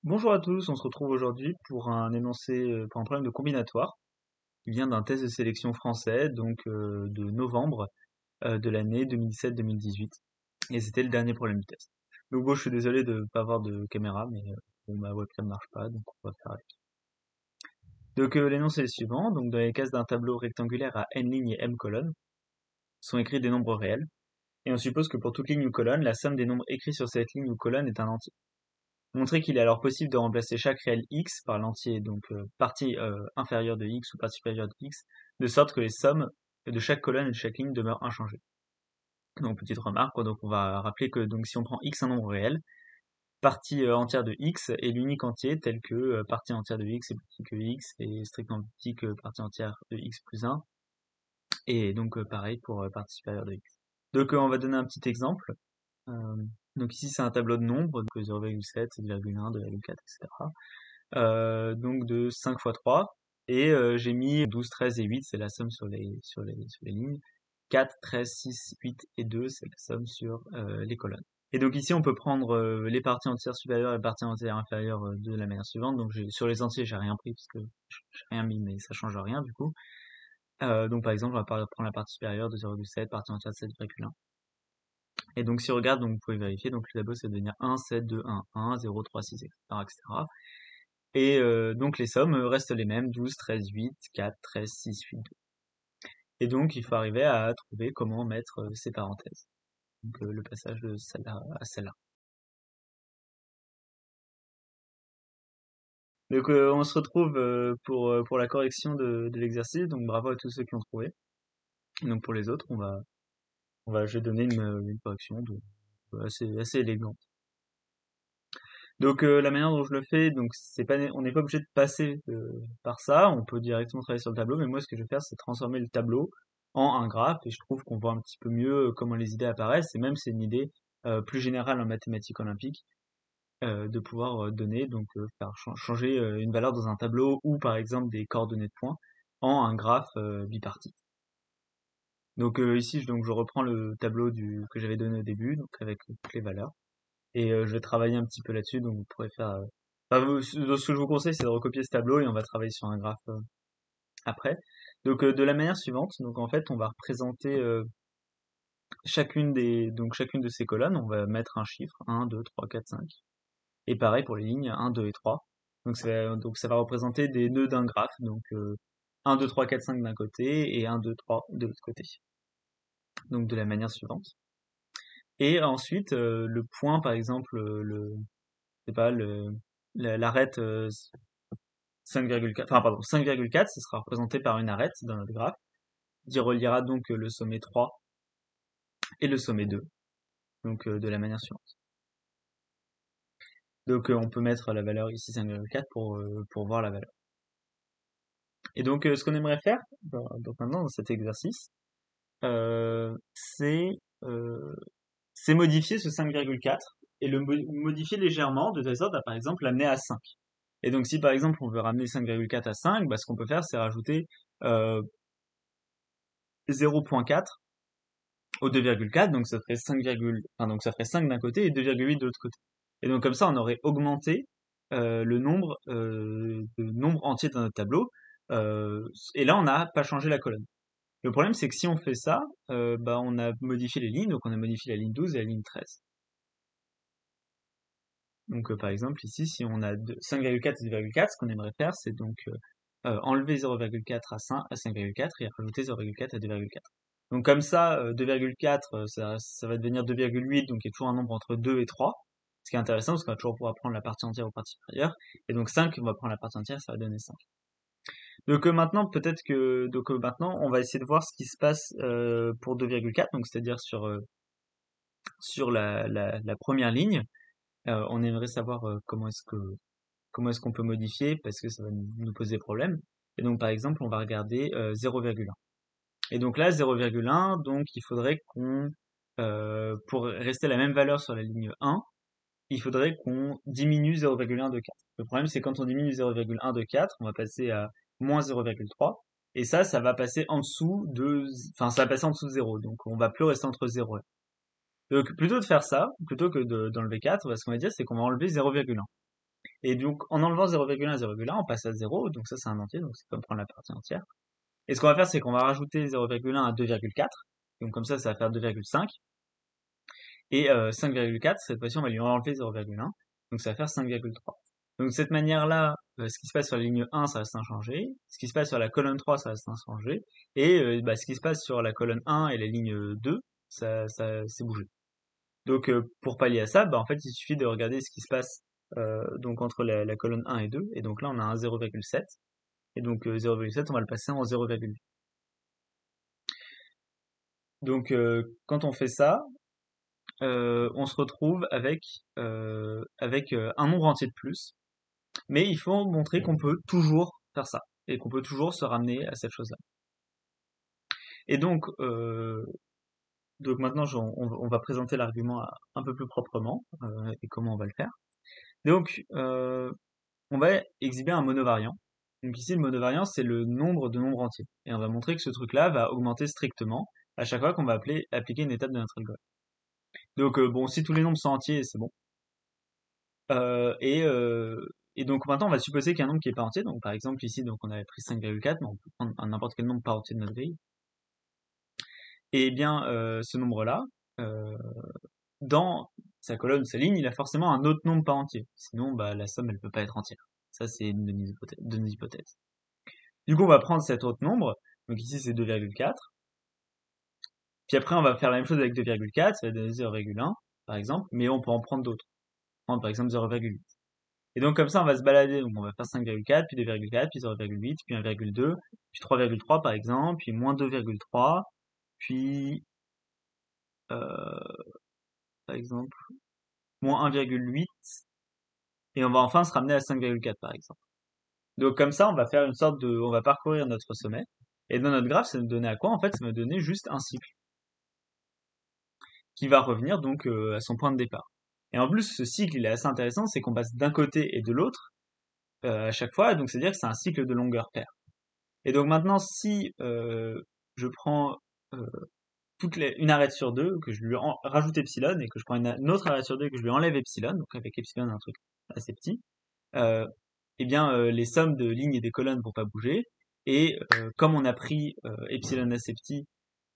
Bonjour à tous, on se retrouve aujourd'hui pour pour un problème de combinatoire qui vient d'un test de sélection français, de novembre de l'année 2017-2018. Et c'était le dernier problème du test. Donc bon, je suis désolé de ne pas avoir de caméra, mais bon, ma webcam marche pas, donc on va faire avec. L'énoncé est le suivant, donc dans les cases d'un tableau rectangulaire à n lignes et m colonnes, sont écrits des nombres réels, et on suppose que pour toute ligne ou colonne, la somme des nombres écrits sur cette ligne ou colonne est un entier. Montrer qu'il est alors possible de remplacer chaque réel x par l'entier, partie inférieure de x ou partie supérieure de x, de sorte que les sommes de chaque colonne et de chaque ligne demeurent inchangées. Donc petite remarque, donc on va rappeler que donc si on prend x un nombre réel, partie entière de x est l'unique entier tel que partie entière de x est plus petit que x et strictement plus petit que partie entière de x plus 1, et donc pareil pour partie supérieure de x. On va donner un petit exemple. Euh, donc ici c'est un tableau de nombres, donc 0,7, 7,1, 2,4, etc. Donc de 5 fois 3. Et j'ai mis 12, 13 et 8, c'est la somme sur les lignes. 4, 13, 6, 8 et 2, c'est la somme sur les colonnes. Et donc ici, on peut prendre les parties entières supérieures et les parties entières inférieures de la manière suivante. Donc sur les entiers, j'ai rien pris parce que j'ai rien mis, mais ça change rien du coup. Donc par exemple, on va prendre la partie supérieure de 0,7, partie entière de 7,1. Et donc si on regarde, donc vous pouvez vérifier, donc le tableau, ça va devenir 1, 7, 2, 1, 1, 0, 3, 6, etc., etc. Et donc les sommes restent les mêmes, 12, 13, 8, 4, 13, 6, 8, 2. Et donc il faut arriver à trouver comment mettre ces parenthèses. Donc le passage de celle-là à celle-là. Donc on se retrouve pour la correction de l'exercice. Donc bravo à tous ceux qui ont trouvé. Et donc pour les autres, je vais donner une correction assez élégante. Donc la manière dont je le fais, donc on n'est pas obligé de passer par ça, on peut directement travailler sur le tableau, mais moi ce que je vais faire c'est transformer le tableau en un graphe et je trouve qu'on voit un petit peu mieux comment les idées apparaissent et même c'est une idée plus générale en mathématiques olympiques de pouvoir donner faire changer une valeur dans un tableau ou par exemple des coordonnées de points en un graphe bipartite. Donc ici je reprends le tableau que j'avais donné au début donc avec toutes les valeurs. Et je vais travailler un petit peu là-dessus, donc vous pourrez faire... ce que je vous conseille, c'est de recopier ce tableau et on va travailler sur un graphe après. De la manière suivante, donc en fait, on va représenter chacune de ces colonnes, on va mettre un chiffre, 1, 2, 3, 4, 5. Et pareil pour les lignes 1, 2 et 3. Donc ça va représenter des nœuds d'un graphe, 1, 2, 3, 4, 5 d'un côté et 1, 2, 3 de l'autre côté. Donc de la manière suivante. Et ensuite, le point, par exemple, c'est pas, l'arête 5,4, enfin pardon, 5,4, ce sera représenté par une arête dans notre graphe, qui reliera donc le sommet 3 et le sommet 2, de la manière suivante. Donc on peut mettre la valeur ici 5,4 pour voir la valeur. Et donc ce qu'on aimerait faire, maintenant dans cet exercice, euh, c'est euh, c'est modifier ce 5,4 et le modifier légèrement de telle sorte à par exemple l'amener à 5. Et donc si par exemple on veut ramener 5,4 à 5, bah, ce qu'on peut faire c'est rajouter euh, 0,4 au 2,4, donc ça ferait 5, donc ça ferait 5 d'un côté et 2,8 de l'autre côté. Et donc comme ça on aurait augmenté le nombre entier dans notre tableau, et là on n'a pas changé la colonne. Le problème c'est que si on fait ça, bah, on a modifié les lignes, donc on a modifié la ligne 12 et la ligne 13. Donc par exemple ici si on a 5,4 et 2,4, ce qu'on aimerait faire c'est enlever 0,4 à 5,4 et rajouter 0,4 à 2,4. Donc comme ça, 2,4, ça va devenir 2,8, donc il y a toujours un nombre entre 2 et 3. Ce qui est intéressant, parce qu'on va toujours pouvoir prendre la partie entière aux parties supérieures. Et donc 5, on va prendre la partie entière, ça va donner 5. Maintenant, on va essayer de voir ce qui se passe pour 2,4, donc c'est-à-dire sur la première ligne. On aimerait savoir comment est-ce qu'on peut modifier, parce que ça va nous poser problème. Et donc par exemple, on va regarder 0,1. Et donc là, 0,1, donc il faudrait pour rester la même valeur sur la ligne 1, il faudrait qu'on diminue 0,1 de 4. Le problème, c'est quand on diminue 0,1 de 4, on va passer à moins 0,3. Et ça va passer en dessous ça va passer en dessous de 0. Donc on va plus rester entre 0 et 1. Donc plutôt de faire ça, plutôt que d'enlever 4, ce qu'on va dire, c'est qu'on va enlever 0,1. Et donc, en enlevant 0,1 et 0,1, on passe à 0, donc ça c'est un entier, donc c'est comme prendre la partie entière. Et ce qu'on va faire, c'est qu'on va rajouter 0,1 à 2,4, donc comme ça va faire 2,5. Et 5,4, cette fois-ci, on va lui enlever 0,1, donc ça va faire 5,3. Donc de cette manière-là, ce qui se passe sur la ligne 1, ça reste inchangé, ce qui se passe sur la colonne 3, ça reste inchangé, et ce qui se passe sur la colonne 1 et la ligne 2, ça s'est bougé. Donc pour pallier à ça, en fait, il suffit de regarder ce qui se passe donc entre la colonne 1 et 2, et donc là on a un 0,7, et donc 0,7 on va le passer en 0,8. Donc quand on fait ça, on se retrouve avec un nombre entier de plus, mais il faut montrer qu'on peut toujours faire ça, et qu'on peut toujours se ramener à cette chose-là. Et donc maintenant on va présenter l'argument un peu plus proprement, et comment on va le faire. Donc on va exhiber un monovariant. Donc ici, le monovariant, c'est le nombre de nombres entiers. Et on va montrer que ce truc-là va augmenter strictement à chaque fois qu'on va appliquer une étape de notre algorithme. Donc bon, si tous les nombres sont entiers, c'est bon. Euh, et, euh, et donc maintenant, on va supposer qu'il y a un nombre qui est pas entier. Donc par exemple ici, donc on avait pris 5,4, mais on peut prendre n'importe quel nombre pas entier de notre grille. Et bien, ce nombre-là, euh, dans sa colonne, sa ligne, il a forcément un autre nombre pas entier. Sinon, la somme, elle peut pas être entière. Ça, c'est une de nos hypothèses. Du coup, on va prendre cet autre nombre. Donc ici, c'est 2,4. Puis après, on va faire la même chose avec 2,4. Ça va donner 0,1, par exemple. Mais on peut en prendre d'autres. Prendre, par exemple, 0,8. Et donc, comme ça, on va se balader. Donc, on va faire 5,4, puis 2,4, puis 0,8, puis 1,2, puis 3,3, par exemple, puis moins 2,3, puis, par exemple, moins 1,8. Et on va enfin se ramener à 5,4, par exemple. Donc, comme ça, on va faire une sorte on va parcourir notre sommet. Et dans notre graphe, ça va nous donner à quoi? En fait, ça va nous donner juste un cycle qui va revenir donc à son point de départ. Et en plus, ce cycle, il est assez intéressant, c'est qu'on passe d'un côté et de l'autre à chaque fois, donc c'est-à-dire que c'est un cycle de longueur paire. Et donc maintenant, si je prends euh, une arête sur deux, que je lui rajoute epsilon, et que je prends une autre arête sur deux et que je lui enlève epsilon, donc avec epsilon un truc assez petit, euh, eh bien les sommes de lignes et des colonnes vont pas bouger, et comme on a pris epsilon assez petit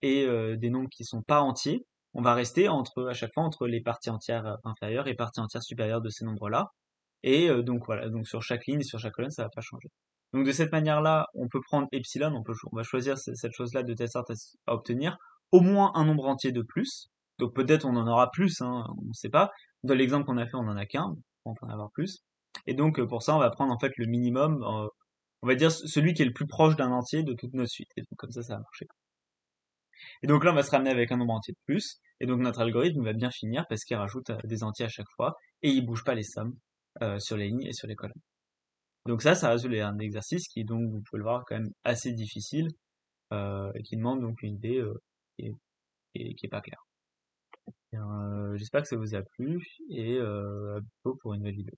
et des nombres qui sont pas entiers, on va rester à chaque fois entre les parties entières inférieures et parties entières supérieures de ces nombres-là. Et donc voilà, donc sur chaque ligne et sur chaque colonne, ça va pas changer. Donc de cette manière-là, on peut prendre epsilon, on va choisir cette chose-là de telle sorte à obtenir au moins un nombre entier de plus. Donc peut-être on en aura plus, hein, on ne sait pas. Dans l'exemple qu'on a fait, on en a qu'un, on peut en avoir plus. Et donc pour ça, on va prendre en fait le minimum, on va dire celui qui est le plus proche d'un entier de toute notre suite. Et donc comme ça va marcher. Et donc là, on va se ramener avec un nombre entier de plus. Et donc notre algorithme va bien finir parce qu'il rajoute des entiers à chaque fois et il bouge pas les sommes sur les lignes et sur les colonnes. Donc ça résulte un exercice qui, donc, vous pouvez le voir, quand même assez difficile et qui demande donc une idée qui est, qui est pas claire. J'espère que ça vous a plu et à bientôt pour une nouvelle vidéo.